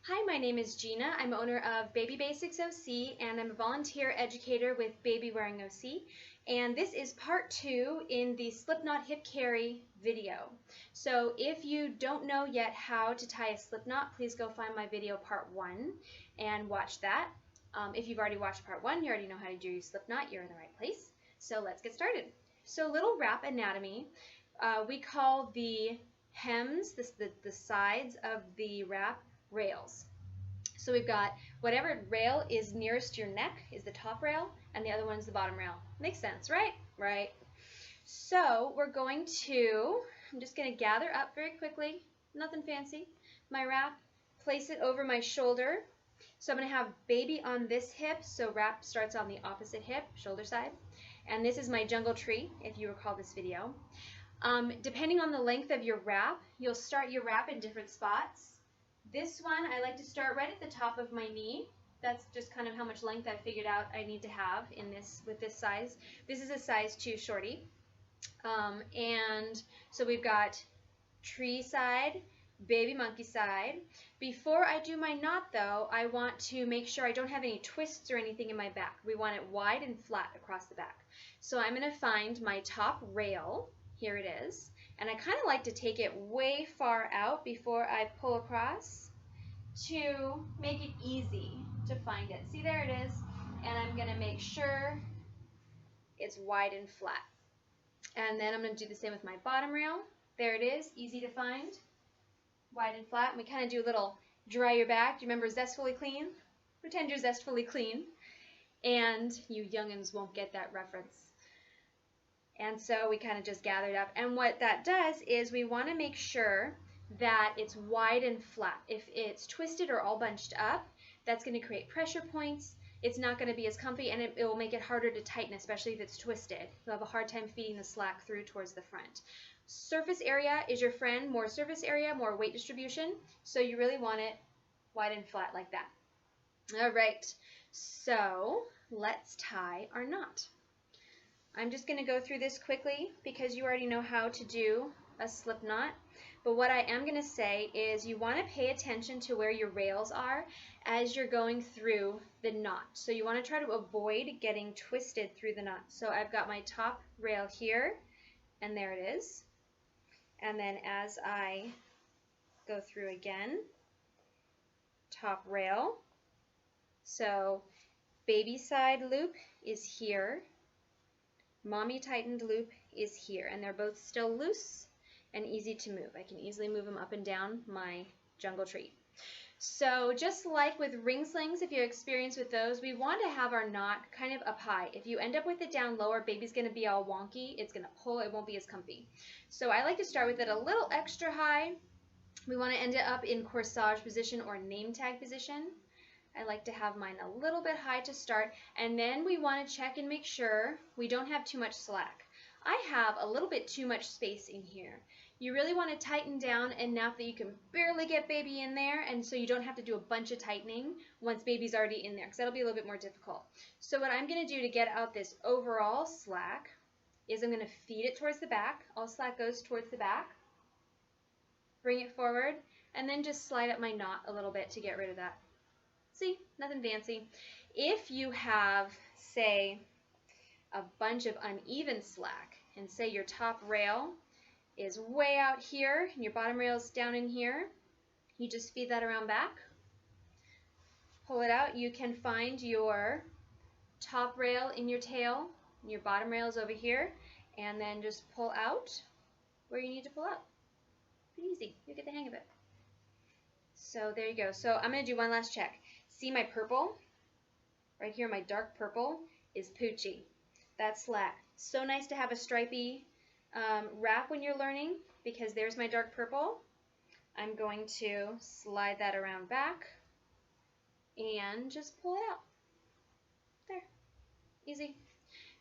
Hi, my name is Gina. I'm owner of BabyBasicsOC, and I'm a volunteer educator with Baby Wearing OC. And this is part 2 in the Slipknot hip carry video. So if you don't know yet how to tie a slipknot, please go find my video part 1 and watch that. If you've already watched part 1, you already know how to do your slipknot. You're in the right place. So let's get started. So little wrap anatomy. We call the hems, the sides of the wrap, rails. So we've got whatever rail is nearest to your neck is the top rail, and the other one's the bottom rail. Makes sense, right? Right. So we're going to, I'm just going to gather up very quickly, nothing fancy, my wrap, place it over my shoulder. So I'm going to have baby on this hip, so wrap starts on the opposite hip, shoulder side. And this is my jungle tree, if you recall this video. Depending on the length of your wrap, you'll start your wrap in different spots. This one, I like to start right at the top of my knee. That's just kind of how much length I figured out I need to have in this with this size. This is a size 2 shorty. And so we've got tree side, baby monkey side. Before I do my knot though, I want to make sure I don't have any twists or anything in my back. We want it wide and flat across the back. So I'm going to find my top rail. Here it is. And I kind of like to take it way far out before I pull across to make it easy to find it. See, there it is. And I'm going to make sure it's wide and flat. And then I'm going to do the same with my bottom rail. There it is, easy to find, wide and flat. And we kind of do a little dry your back. Do you remember Zestfully Clean? Pretend you're zestfully clean. And you youngins won't get that reference. And so we kind of just gathered up. And what that does is we want to make sure that it's wide and flat. If it's twisted or all bunched up, that's going to create pressure points. It's not going to be as comfy, and it will make it harder to tighten, especially if it's twisted. You'll have a hard time feeding the slack through towards the front. Surface area is your friend. More surface area, more weight distribution. So you really want it wide and flat like that. All right. So let's tie our knot. I'm just going to go through this quickly because you already know how to do a slip knot. But what I am going to say is you want to pay attention to where your rails are as you're going through the knot. So you want to try to avoid getting twisted through the knot. So I've got my top rail here, and there it is. And then as I go through again, top rail. So baby side loop is here. Mommy tightened loop is here, and they're both still loose and easy to move. I can easily move them up and down my jungle tree. So just like with ring slings, if you experience with those, we want to have our knot kind of up high. If you end up with it down lower, baby's going to be all wonky. It's going to pull. It won't be as comfy. So I like to start with it a little extra high. We want to end it up in corsage position or name tag position. I like to have mine a little bit high to start, and then we want to check and make sure we don't have too much slack. I have a little bit too much space in here. You really want to tighten down enough that you can barely get baby in there, and so you don't have to do a bunch of tightening once baby's already in there, because that'll be a little bit more difficult. So what I'm going to do to get out this overall slack is I'm going to feed it towards the back. All slack goes towards the back. Bring it forward, and then just slide up my knot a little bit to get rid of that. See, nothing fancy. If you have, say, a bunch of uneven slack, and say your top rail is way out here, and your bottom rail is down in here, you just feed that around back, pull it out. You can find your top rail in your tail, and your bottom rail is over here, and then just pull out where you need to pull out. Pretty easy. You'll get the hang of it. So there you go. So I'm going to do one last check. See my purple? Right here, my dark purple is Poochie. That's slack. So nice to have a stripy wrap when you're learning, because there's my dark purple. I'm going to slide that around back and just pull it out. There. Easy.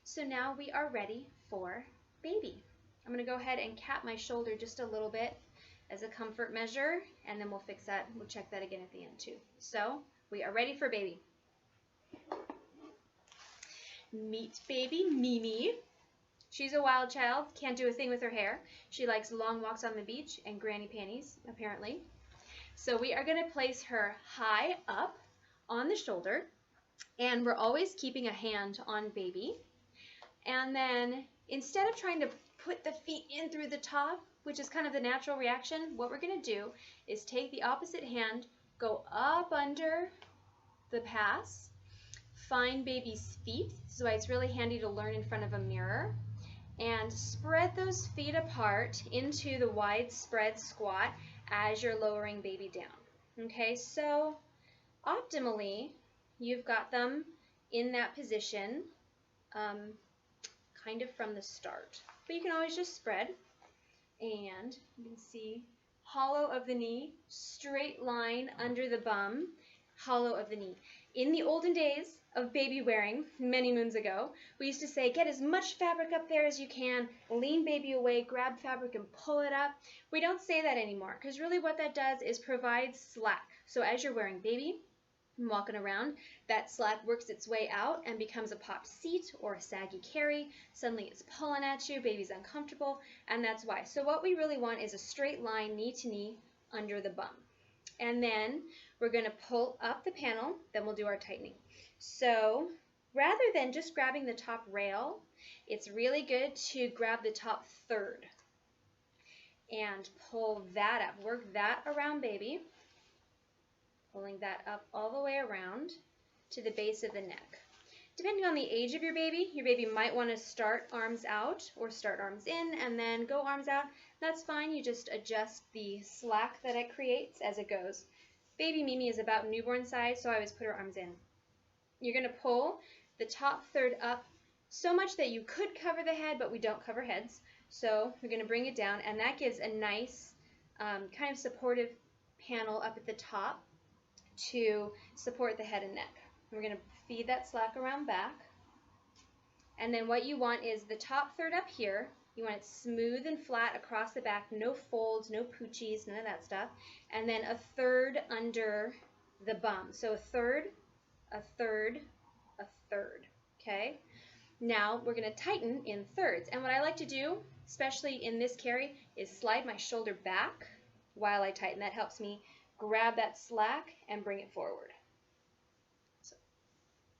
So now we are ready for baby. I'm going to go ahead and cap my shoulder just a little bit as a comfort measure, and then we'll fix that. We'll check that again at the end too. So we are ready for baby. Meet baby Mimi. She's a wild child, can't do a thing with her hair. She likes long walks on the beach and granny panties, apparently. So we are going to place her high up on the shoulder, and we're always keeping a hand on baby. And then instead of trying to put the feet in through the top, which is kind of the natural reaction, what we're going to do is take the opposite hand, go up under the pass, find baby's feet. This is why it's really handy to learn in front of a mirror, and spread those feet apart into the wide spread squat as you're lowering baby down. Okay, so optimally, you've got them in that position kind of from the start. But you can always just spread, and you can see hollow of the knee, straight line under the bum, hollow of the knee. In the olden days of baby wearing, many moons ago, we used to say, get as much fabric up there as you can, lean baby away, grab fabric and pull it up. We don't say that anymore, because really what that does is provide slack. So as you're wearing baby, and walking around, that slack works its way out and becomes a popped seat or a saggy carry. Suddenly it's pulling at you, baby's uncomfortable, and that's why. So what we really want is a straight line, knee to knee, under the bum. And then we're going to pull up the panel, then we'll do our tightening. So rather than just grabbing the top rail, it's really good to grab the top third and pull that up. Work that around baby. Pulling that up all the way around to the base of the neck. Depending on the age of your baby might want to start arms out or start arms in and then go arms out. That's fine. You just adjust the slack that it creates as it goes. Baby Mimi is about newborn size, so I always put her arms in. You're going to pull the top third up so much that you could cover the head, but we don't cover heads. So we're going to bring it down, and that gives a nice kind of supportive panel up at the top to support the head and neck. We're going to feed that slack around back. And then what you want is the top third up here. You want it smooth and flat across the back, no folds, no poochies, none of that stuff. And then a third under the bum. So a third, a third, a third. Okay? Now we're going to tighten in thirds. And what I like to do, especially in this carry, is slide my shoulder back while I tighten. That helps me grab that slack and bring it forward. So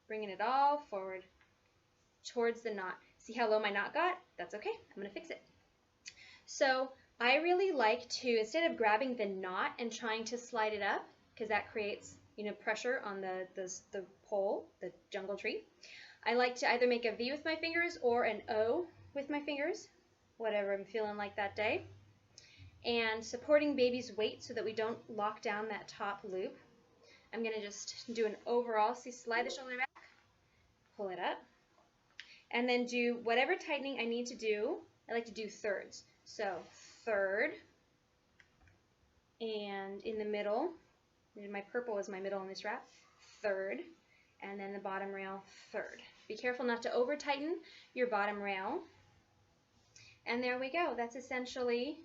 bringing it all forward towards the knot. See how low my knot got? That's okay. I'm going to fix it. So I really like to, instead of grabbing the knot and trying to slide it up, because that creates, pressure on the pole, the jungle tree, I like to either make a V with my fingers or an O with my fingers, whatever I'm feeling like that day. And supporting baby's weight so that we don't lock down that top loop. I'm going to just do an overall, see, slide the shoulder back, pull it up, and then do whatever tightening I need to do. I like to do thirds. So third, and in the middle, my purple is my middle in this wrap, third, and then the bottom rail, third. Be careful not to over tighten your bottom rail. And there we go. That's essentially,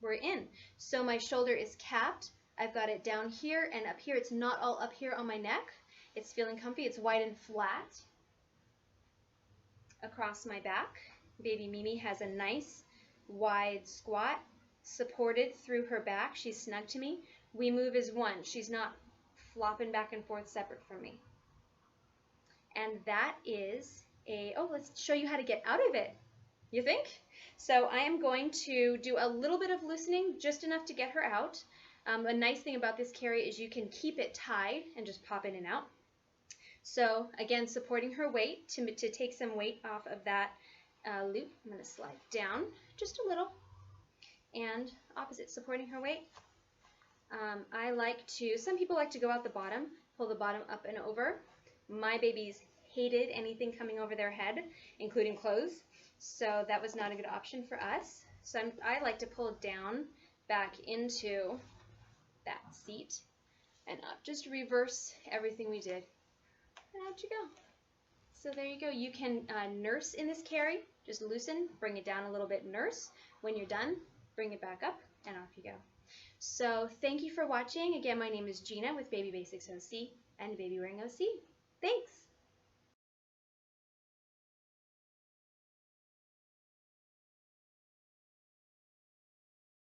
we're in. So my shoulder is capped. I've got it down here and up here. It's not all up here on my neck. It's feeling comfy. It's wide and flat across my back. Baby Mimi has a nice wide squat supported through her back. She's snug to me. We move as one. She's not flopping back and forth separate from me. And that is let's show you how to get out of it. You think? So I am going to do a little bit of loosening, just enough to get her out. A nice thing about this carry is you can keep it tied and just pop in and out. So again, supporting her weight to take some weight off of that loop. I'm going to slide down just a little. And opposite, supporting her weight. Some people like to go out the bottom, pull the bottom up and over. My babies hated anything coming over their head, including clothes. So that was not a good option for us. So I like to pull down back into that seat and up. Just reverse everything we did. And out you go. So there you go. You can nurse in this carry. Just loosen, bring it down a little bit, nurse. When you're done, bring it back up, and off you go. So thank you for watching. Again, my name is Gina with BabyBasicsOC and Baby Wearing OC. Thanks.